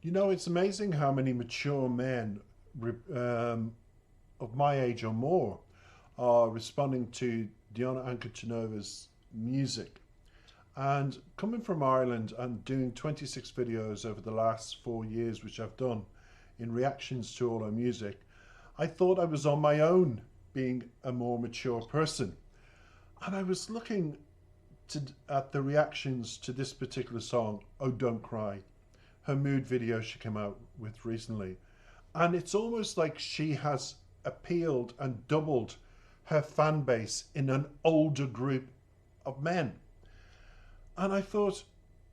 You know, it's amazing how many mature men of my age or more are responding to Diana Ankudinova's music. And coming from Ireland and doing 26 videos over the last 4 years, which I've done in reactions to all her music, I thought I was on my own being a more mature person. And I was looking at the reactions to this particular song, Oh Don't Cry, her mood video she came out with recently. And it's almost like she has appealed and doubled her fan base in an older group of men. And I thought,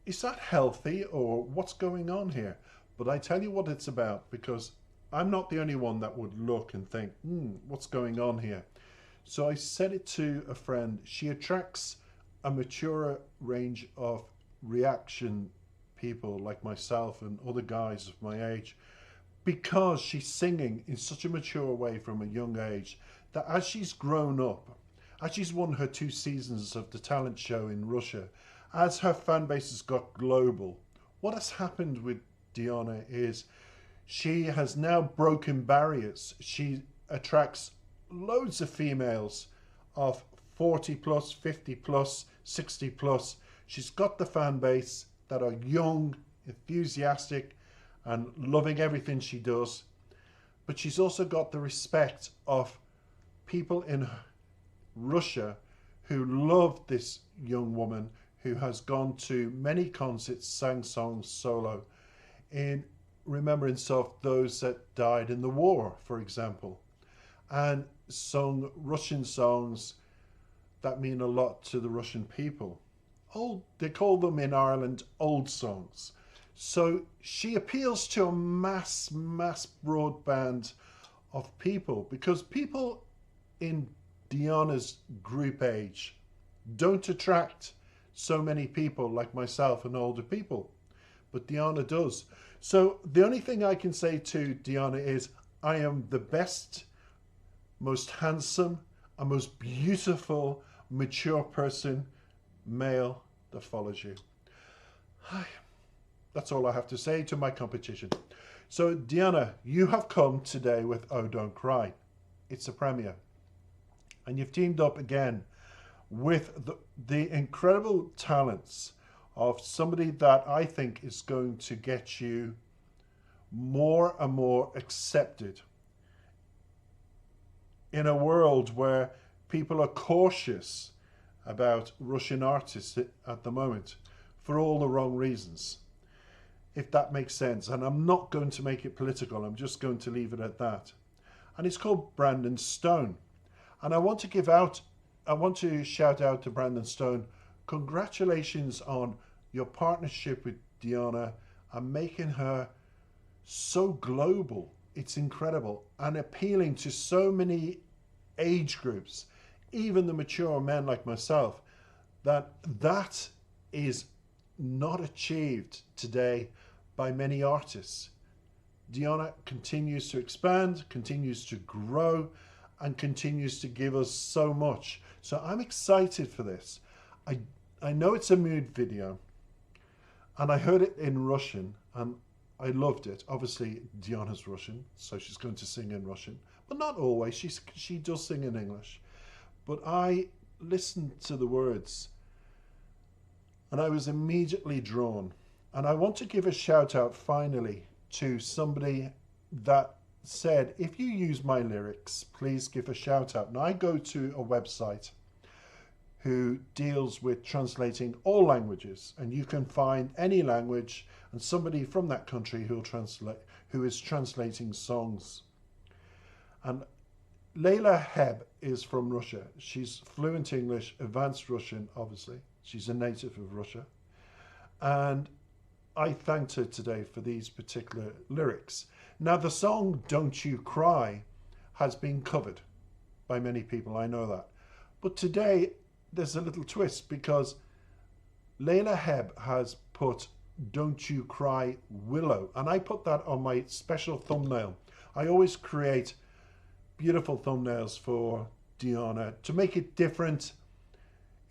is that healthy or what's going on here? But I tell you what it's about, because I'm not the only one that would look and think, what's going on here? So I said it to a friend. She attracts a maturer range of reaction people like myself and other guys of my age, because she's singing in such a mature way from a young age that as she's grown up, as she's won her 2 seasons of the talent show in Russia, as her fan base has got global, what has happened with Diana is she has now broken barriers. She attracts loads of females of 40 plus, 50 plus, 60 plus. She's got the fan base that are young, enthusiastic, and loving everything she does. But she's also got the respect of people in Russia who love this young woman who has gone to many concerts, sang songs solo in remembrance of those that died in the war, for example, and sung Russian songs that mean a lot to the Russian people. They call them in Ireland old songs. So she appeals to a mass broadband of people, because people in Diana's group age don't attract so many people like myself and older people, but Diana does. So the only thing I can say to Diana is, I am the best, most handsome, and most beautiful, mature person, male, that follows you. That's all I have to say to my competition. So Diana, you have come today with Oh Don't Cry. It's a premiere. And you've teamed up again with the incredible talents of somebody that I think is going to get you more and more accepted in a world where people are cautious about Russian artists at the moment for all the wrong reasons, if that makes sense. And I'm not going to make it political. I'm just going to leave it at that. And it's called Brandon Stone. And I want to shout out to Brandon Stone. Congratulations on your partnership with Diana and making her so global. It's incredible, and appealing to so many age groups, even the mature men like myself, that is not achieved today by many artists. Diana continues to expand, continues to grow, and continues to give us so much. So I'm excited for this. I know it's a mood video, and I heard it in Russian, and I loved it. Obviously, Diana's Russian, so she's going to sing in Russian, but not always. She does sing in English. But I listened to the words, and I was immediately drawn. And I want to give a shout out finally to somebody that said, if you use my lyrics, please give a shout out. Now, I go to a website who deals with translating all languages, and you can find any language and somebody from that country who is translating songs. And Layla Heb is from Russia. She's fluent English, advanced Russian, obviously. She's a native of Russia. And I thanked her today for these particular lyrics. Now, the song Don't You Cry has been covered by many people, I know that. But today, there's a little twist, because Layla Heb has put Don't You Cry Willow, and I put that on my special thumbnail. I always create beautiful thumbnails for Diana to make it different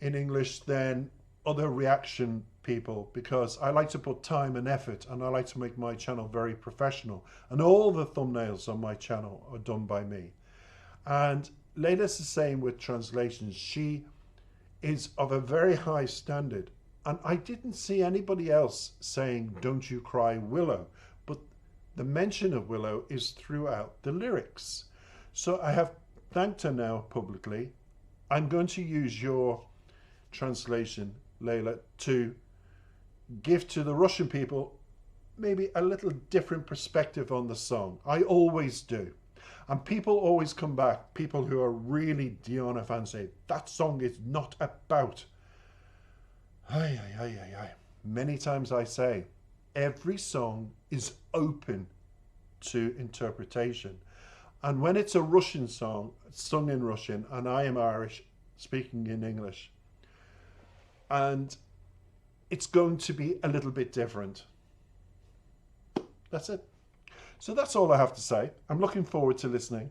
in English than other reaction people because I like to put time and effort, and I like to make my channel very professional, and all the thumbnails on my channel are done by me. And Layla's the same with translations. She is of a very high standard, and I didn't see anybody else saying "Don't You Cry Willow," but the mention of Willow is throughout the lyrics. So I have thanked her now publicly. I'm going to use your translation, Layla, to give to the Russian people maybe a little different perspective on the song. I always do. And people always come back, people who are really Diana fans, say, that song is not about. Many times I say, every song is open to interpretation. And when it's a Russian song, sung in Russian, and I am Irish, speaking in English, and it's going to be a little bit different. That's it. So that's all I have to say. I'm looking forward to listening,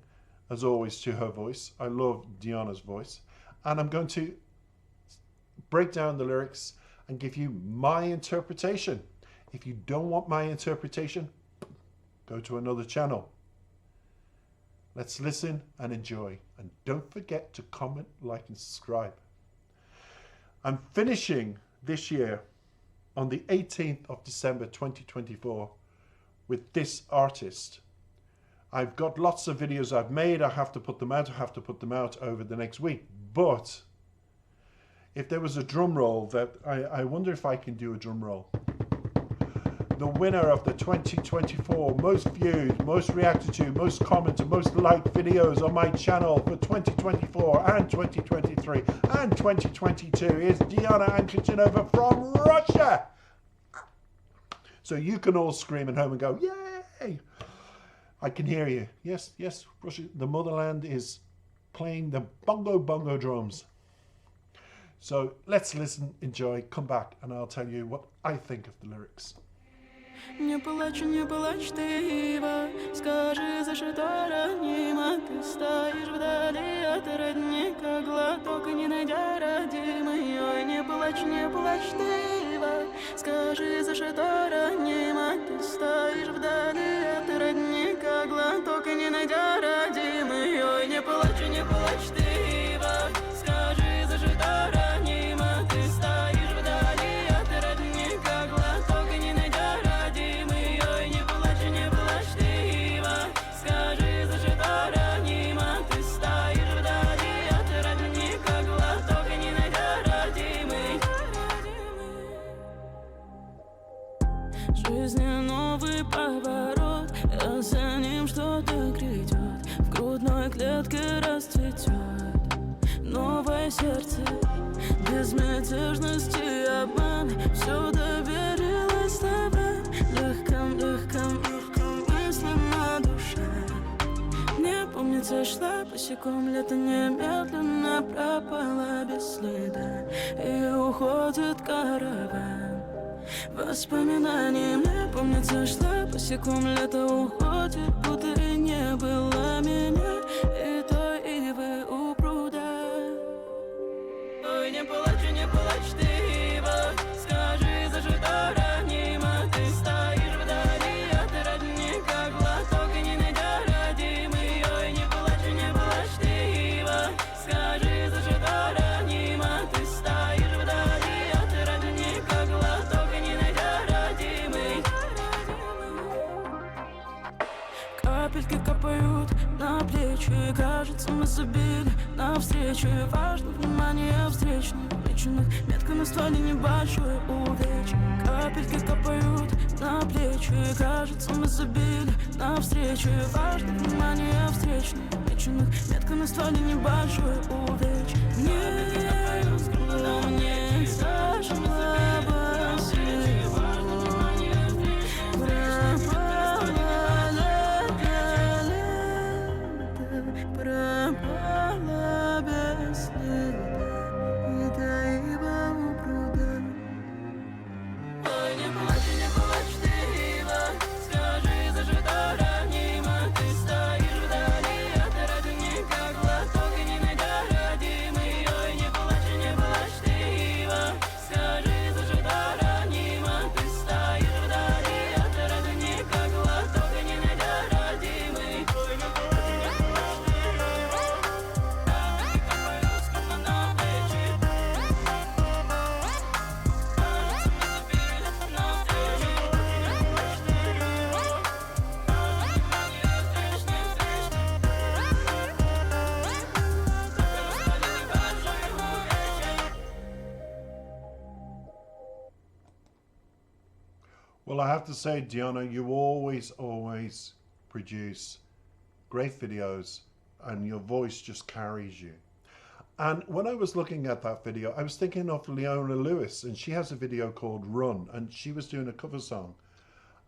as always, to her voice. I love Diana's voice. And I'm going to break down the lyrics and give you my interpretation. If you don't want my interpretation, go to another channel. Let's listen and enjoy. And don't forget to comment, like, and subscribe. I'm finishing this year on the 18th of December 2024 with this artist. I've got lots of videos I've made. I have to put them out over the next week. But if there was a drum roll, that I wonder if I can do a drum roll. The winner of the 2024 most viewed, most reacted to, most commented, most liked videos on my channel for 2024 and 2023 and 2022 is Diana Anklichenova from Russia. So you can all scream at home and go, yay! I can hear you. Yes, yes, Russia, the motherland is playing the bongo drums. So let's listen, enjoy, come back, and I'll tell you what I think of the lyrics. Не плачь, ты, Ива, скажи, за что ранима. Ты стоишь вдали от родника, глоток не найдя родимый. Ой, не плачь, ты, Ива, скажи, за что ранима. Ты стоишь вдали от родника, глоток не найдя родимый. Ой, не плачь, ты, Ива, скажи, за что ранима. Ты стоишь вдали от родника, глоток не найдя родимый. Ой, не плачь, ты, Ива, скажи, за что ранима. Ты стоишь вдали от родника, глоток не найдя родимый. Жизни новый поворот, а за ним что-то грядет. В грудной клетке расцветет новое сердце. Безмятежность и обман, все доверилось словам. Легком мыслям на душе. Мне помнится, шла босиком, лето немедленно пропала без следа. И уходит караван воспоминаний. Мне помнится, шла босиком, лето уходит, будто и не было меня и той ивы у пруда. Ой, не плачь, ты, Ива, скажи, за что ранима. Ты стоишь вдали от родника, глоток не найдя родимый. Ой, не плачь, ты, Ива, скажи, за что ранима. Ты стоишь вдали от родника, глоток не найдя родимый. Капельки капают на плечи, кажется, мы забили навстречу. И важно внимание встречных меченых, метка на стволе небольшой увечье. Капельки капают на плечи, кажется, мы забили навстречу. И важно внимание встречных меченых, метка на стволе небольшой увечье. Мне зажгла пропала без следа, и та ива у пруда. Ой, не плачь, ты, Ива, скажи, за что ранима. Ты стоишь вдали от родника, глоток не найдя родимый. Ой, не плачь, ты, Ива, скажи. Well, I have to say, Diona, you always produce great videos and your voice just carries you. And when I was looking at that video, I was thinking of Leona Lewis, and she has a video called Run, and she was doing a cover song,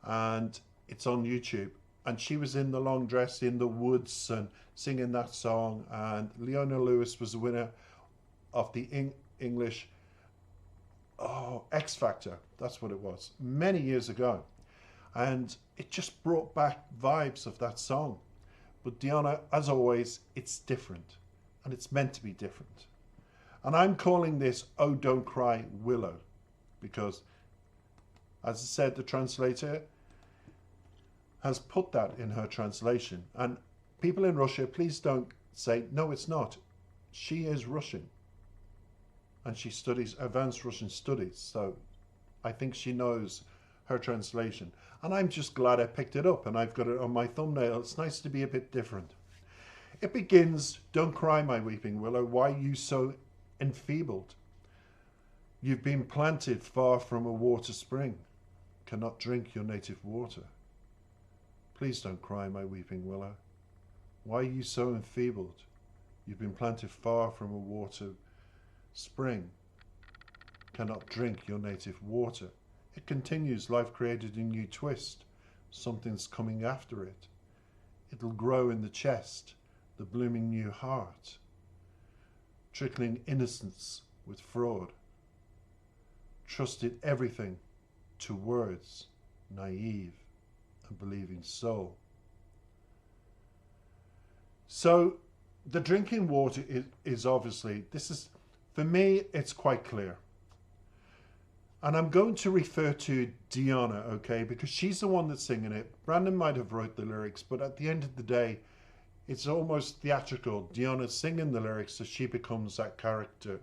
and it's on YouTube. And she was in the long dress in the woods and singing that song. And Leona Lewis was the winner of the English X Factor. That's what it was, many years ago. And it just brought back vibes of that song. But Diona, as always, it's different. And it's meant to be different. And I'm calling this Oh Don't Cry Willow, because, as I said, the translator has put that in her translation. And people in Russia, please don't say, no, it's not. She is Russian. And she studies advanced Russian studies. So I think she knows her translation. And I'm just glad I picked it up and I've got it on my thumbnail. It's nice to be a bit different. It begins, don't cry, my weeping willow, why you so enfeebled? You've been planted far from a water spring, cannot drink your native water. Please don't cry, my weeping willow. Why are you so enfeebled? You've been planted far from a water spring, cannot drink your native water. It continues, life created a new twist. Something's coming after it. It'll grow in the chest, the blooming new heart, trickling innocence with fraud. Trusted everything to words, naive and believing soul. So the drinking water is obviously, this is, for me, it's quite clear. And I'm going to refer to Diona, okay, because she's the one that's singing it. Brandon might have wrote the lyrics, but at the end of the day, it's almost theatrical. Diona's singing the lyrics so she becomes that character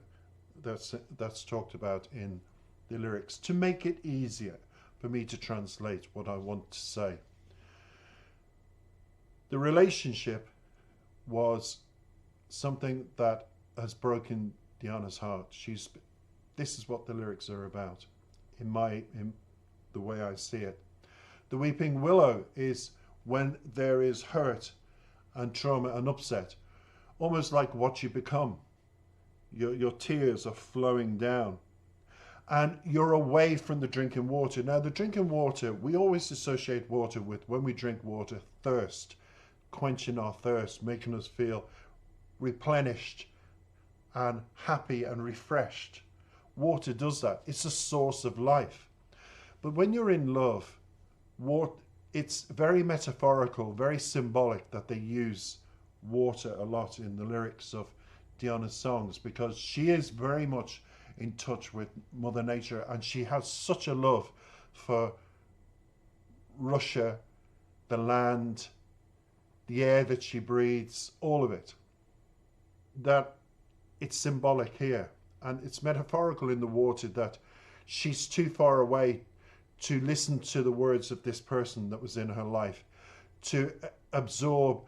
that's talked about in the lyrics, to make it easier for me to translate what I want to say. The relationship was something that has broken Diona's heart. This is what the lyrics are about, in the way I see it. The weeping willow is when there is hurt and trauma and upset, almost like what you become. Your tears are flowing down and you're away from the drinking water. Now the drinking water, we always associate water with, when we drink water, thirst, quenching our thirst, making us feel replenished and happy and refreshed. Water does that. It's a source of life. But when you're in love, it's very metaphorical, very symbolic that they use water a lot in the lyrics of Diona's songs, because she is very much in touch with Mother Nature and she has such a love for Russia, the land, the air that she breathes, all of it, that it's symbolic here. And it's metaphorical in the water that she's too far away to listen to the words of this person that was in her life, to absorb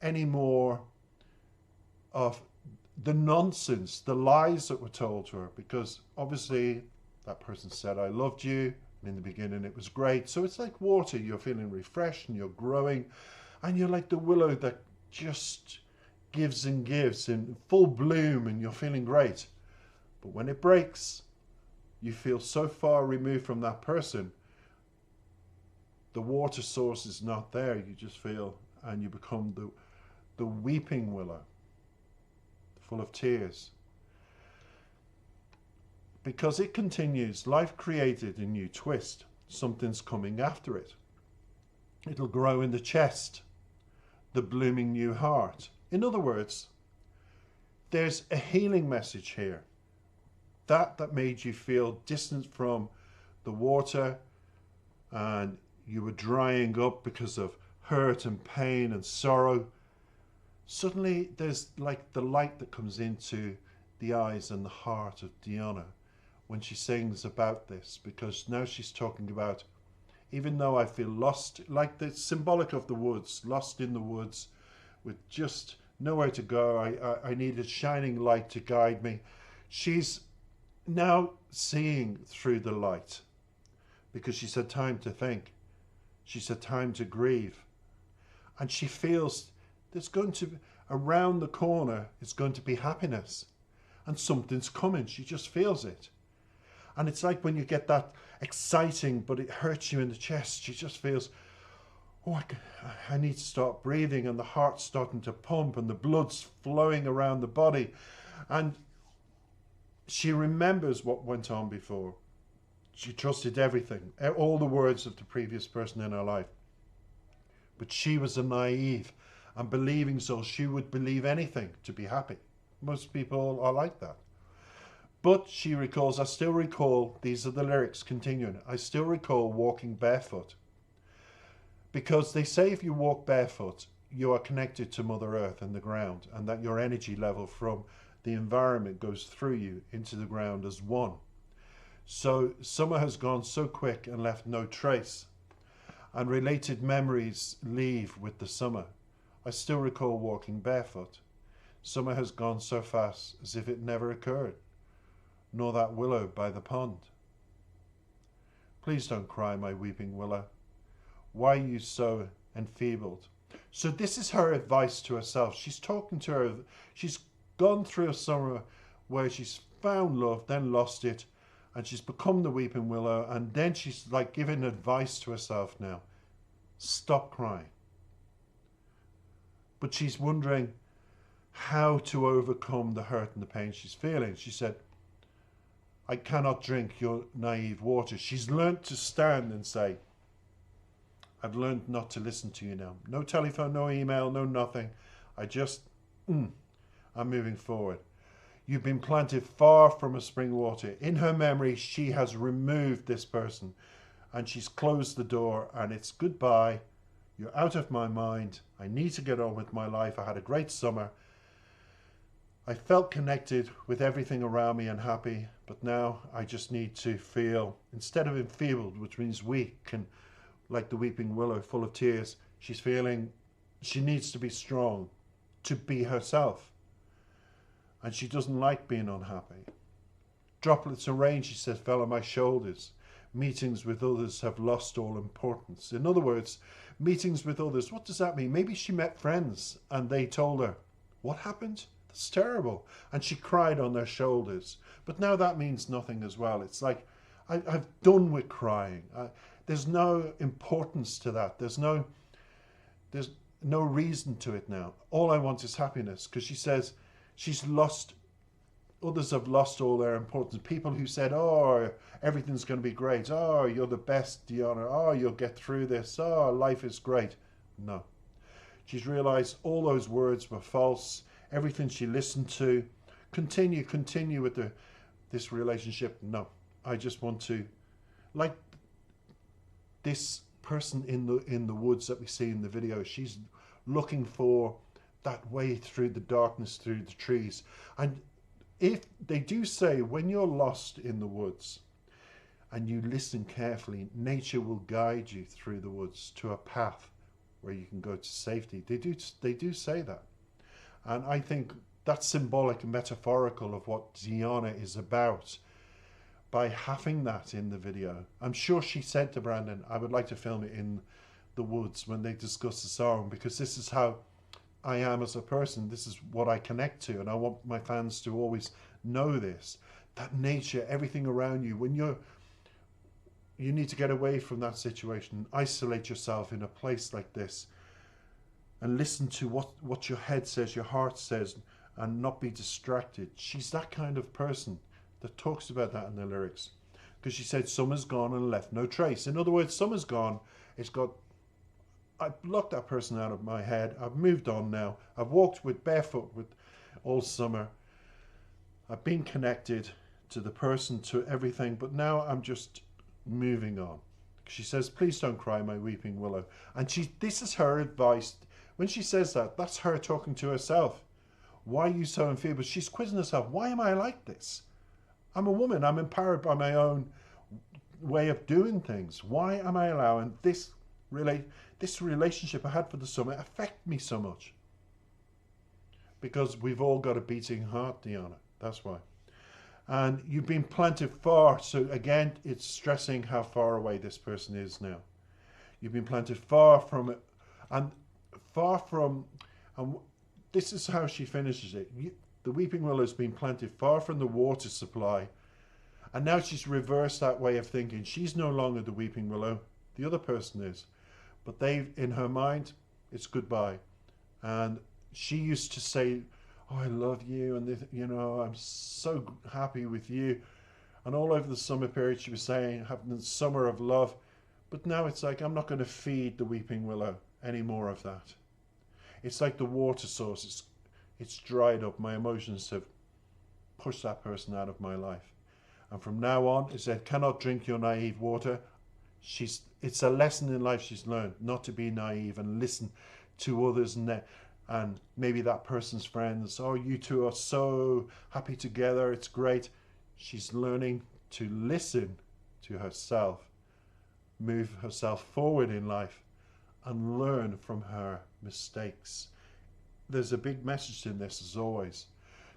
any more of the nonsense, the lies that were told to her, because obviously that person said, I loved you, and in the beginning it was great. So it's like water, you're feeling refreshed and you're growing, and you're like the willow that just gives and gives in full bloom and you're feeling great. But when it breaks, you feel so far removed from that person, the water source is not there. You just feel, and you become the weeping willow, full of tears. Because it continues, life created a new twist. Something's coming after it. It'll grow in the chest, the blooming new heart. In other words, there's a healing message here. That made you feel distant from the water and you were drying up because of hurt and pain and sorrow. Suddenly there's like the light that comes into the eyes and the heart of Diona when she sings about this, because now she's talking about, even though I feel lost, like the symbolic of the woods, lost in the woods with just nowhere to go. I need a shining light to guide me. She's now seeing through the light, because she said time to think. She said time to grieve. And she feels there's going to, around the corner, it's going to be happiness. And something's coming. She just feels it. And it's like when you get that exciting, but it hurts you in the chest. She just feels, oh, I need to start breathing, and the heart's starting to pump and the blood's flowing around the body. And she remembers what went on before. She trusted everything, all the words of the previous person in her life. But she was a naive, and believing so, she would believe anything to be happy. Most people are like that. But she recalls, I still recall, these are the lyrics continuing, I still recall walking barefoot. Because they say if you walk barefoot, you are connected to Mother Earth and the ground, and that your energy level from the environment goes through you into the ground as one. So summer has gone so quick and left no trace, and related memories leave with the summer. I still recall walking barefoot. Summer has gone so fast as if it never occurred, nor that willow by the pond. Please don't cry, my weeping willow. Why are you so enfeebled? So this is her advice to herself. She's talking to her. She's gone through a summer where she's found love, then lost it, and she's become the weeping willow, and then she's like giving advice to herself now. Stop crying. But she's wondering how to overcome the hurt and the pain she's feeling. She said, I cannot drink your naive water. She's learnt to stand and say, I've learned not to listen to you now. No telephone, no email, no nothing. I just, I'm moving forward. You've been planted far from a spring water. In her memory, she has removed this person, and she's closed the door, and it's goodbye. You're out of my mind. I need to get on with my life. I had a great summer. I felt connected with everything around me and happy, but now I just need to feel, instead of enfeebled, which means weak and like the weeping willow full of tears, she's feeling she needs to be strong to be herself. And she doesn't like being unhappy. Droplets of rain, she says, fell on my shoulders. Meetings with others have lost all importance. In other words, meetings with others, what does that mean? Maybe she met friends and they told her, what happened? That's terrible. And she cried on their shoulders. But now that means nothing as well. It's like, I've done with crying. There's no importance to that. There's no reason to it now. All I want is happiness. Because she says she's lost, others have lost all their importance. People who said, oh, everything's going to be great. Oh, you're the best, Diana. Oh, you'll get through this. Oh, life is great. No. She's realized all those words were false. Everything she listened to. Continue with this relationship. No. I just want to, like this person in the woods that we see in the video, she's looking for that way through the darkness, through the trees. And if they do say, when you're lost in the woods and you listen carefully, nature will guide you through the woods to a path where you can go to safety. They do say that. And I think that's symbolic and metaphorical of what Diana is about. By having that in the video, I'm sure she said to Brandon, I would like to film it in the woods when they discuss the song, because this is how I am as a person. This is what I connect to, and I want my fans to always know this. That nature, everything around you, when you need to get away from that situation, isolate yourself in a place like this, and listen to what your head says, your heart says, and not be distracted. She's that kind of person that talks about that in the lyrics, because she said summer's gone and left no trace. In other words, summer's gone. I've blocked that person out of my head. I've moved on now. I've walked barefoot with all summer. I've been connected to the person, to everything, but now I'm just moving on. She says, please don't cry, my weeping willow. And this is her advice. When she says that, that's her talking to herself. Why are you so enfeebled? She's quizzing herself. Why am I like this? I'm a woman. I'm empowered by my own way of doing things. Why am I allowing this relationship I had for the summer affect me so much? Because we've all got a beating heart, Diana. That's why. And you've been planted far. So again, it's stressing how far away this person is now. You've been planted far from it, and far from, and this is how she finishes it. The weeping willow has been planted far from the water supply, and now she's reversed that way of thinking. She's no longer the weeping willow, the other person is. But in her mind, it's goodbye. And she used to say, oh, I love you, and you know, I'm so happy with you. And all over the summer period, she was saying, having the summer of love. But now it's like, I'm not going to feed the weeping willow any more of that. It's like the water source. It's dried up. My emotions have pushed that person out of my life. And from now on, it said, cannot drink your naive water. It's a lesson in life she's learned, not to be naive and listen to others and maybe that person's friends. Oh, you two are so happy together. It's great. She's learning to listen to herself, move herself forward in life, and learn from her mistakes. There's a big message in this, as always.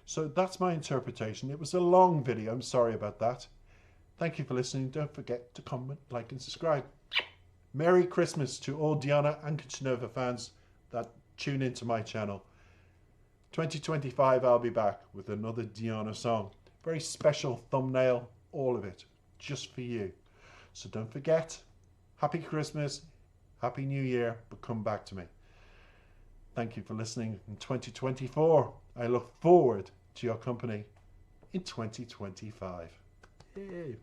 So that's my interpretation. It was a long video. I'm sorry about that. Thank you for listening. Don't forget to comment, like, and subscribe. Merry Christmas to all Diana Ankudinova fans that tune into my channel. 2025, I'll be back with another Diana song. Very special thumbnail, all of it, just for you. So don't forget, Happy Christmas, Happy New Year, but come back to me. Thank you for listening in 2024. I look forward to your company in 2025. Yay.